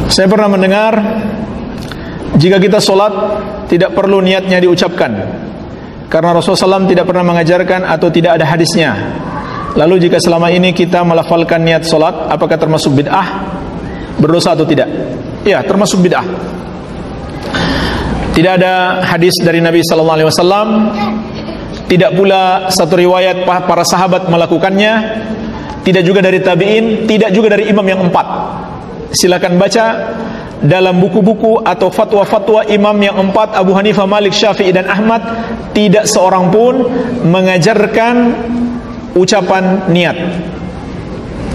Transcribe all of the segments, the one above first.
Saya pernah mendengar jika kita sholat tidak perlu niatnya diucapkan, karena Rasulullah SAW tidak pernah mengajarkan atau tidak ada hadisnya. Lalu jika selama ini kita melafalkan niat sholat, apakah termasuk bid'ah, berdosa atau tidak? Ya, termasuk bid'ah. Tidak ada hadis dari Nabi SAW, tidak pula satu riwayat para sahabat melakukannya, tidak juga dari tabi'in, tidak juga dari imam yang 4. Silakan baca dalam buku-buku atau fatwa-fatwa imam yang 4, Abu Hanifah, Malik, Syafi'i dan Ahmad, tidak seorang pun mengajarkan ucapan niat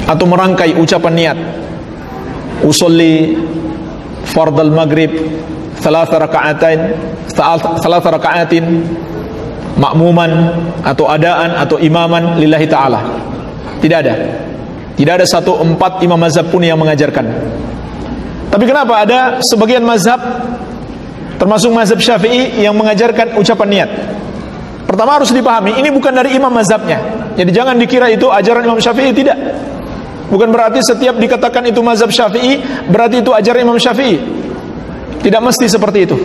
atau merangkai ucapan niat. Usolli fardal maghrib thalatha raka'atin makmuman atau adaan atau imaman lillahi ta'ala. Tidak ada. Tidak ada 4 imam mazhab pun yang mengajarkan. Tapi kenapa ada sebagian mazhab, termasuk mazhab Syafi'i, yang mengajarkan ucapan niat? Pertama harus dipahami, ini bukan dari imam mazhabnya. Jadi jangan dikira itu ajaran Imam Syafi'i, tidak. Bukan berarti setiap dikatakan itu mazhab Syafi'i berarti itu ajaran Imam Syafi'i. Tidak mesti seperti itu.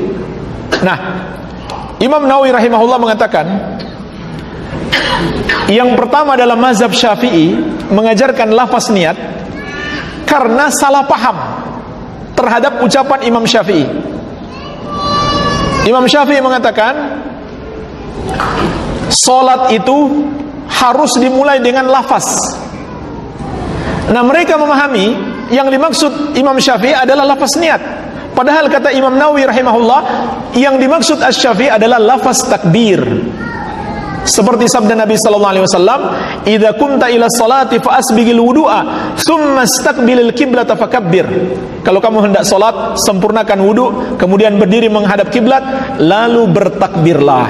Nah, Imam Nawawi rahimahullah mengatakan, yang pertama dalam mazhab Syafi'i mengajarkan lafaz niat karena salah paham terhadap ucapan Imam Syafi'i. Imam Syafi'i mengatakan salat itu harus dimulai dengan lafaz. Nah, mereka memahami yang dimaksud Imam Syafi'i adalah lafaz niat. Padahal kata Imam Nawawi rahimahullah, yang dimaksud Asy-Syafi'i adalah lafaz takbir. Seperti sabda Nabi sallallahu alaihi wasallam, "Idza kunta ila sholati fa asbighil wudu'a, tsumma istaqbilil qiblata fakabbir." Kalau kamu hendak salat, sempurnakan wudu, kemudian berdiri menghadap kiblat, lalu bertakbirlah.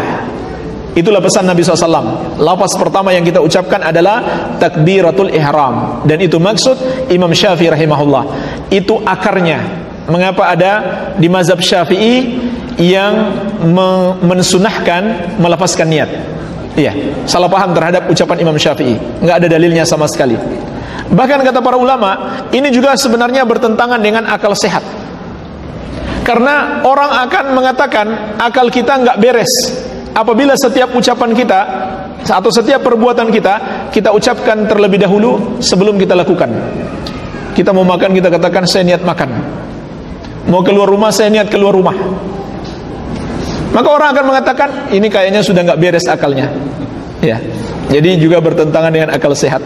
Itulah pesan Nabi SAW. Lafaz pertama yang kita ucapkan adalah takbiratul ihram, dan itu maksud Imam Syafi'i rahimahullah. Itu akarnya. Mengapa ada di mazhab Syafi'i yang mensunahkan melafazkan niat? Iya, salah paham terhadap ucapan Imam Syafi'i. Enggak ada dalilnya sama sekali. Bahkan kata para ulama, ini juga sebenarnya bertentangan dengan akal sehat. Karena orang akan mengatakan akal kita enggak beres apabila setiap ucapan kita atau setiap perbuatan kita ucapkan terlebih dahulu sebelum kita lakukan. Kita mau makan, kita katakan saya niat makan. Mau keluar rumah, saya niat keluar rumah. Maka orang akan mengatakan ini kayaknya sudah nggak beres akalnya. Ya. Jadi juga bertentangan dengan akal sehat.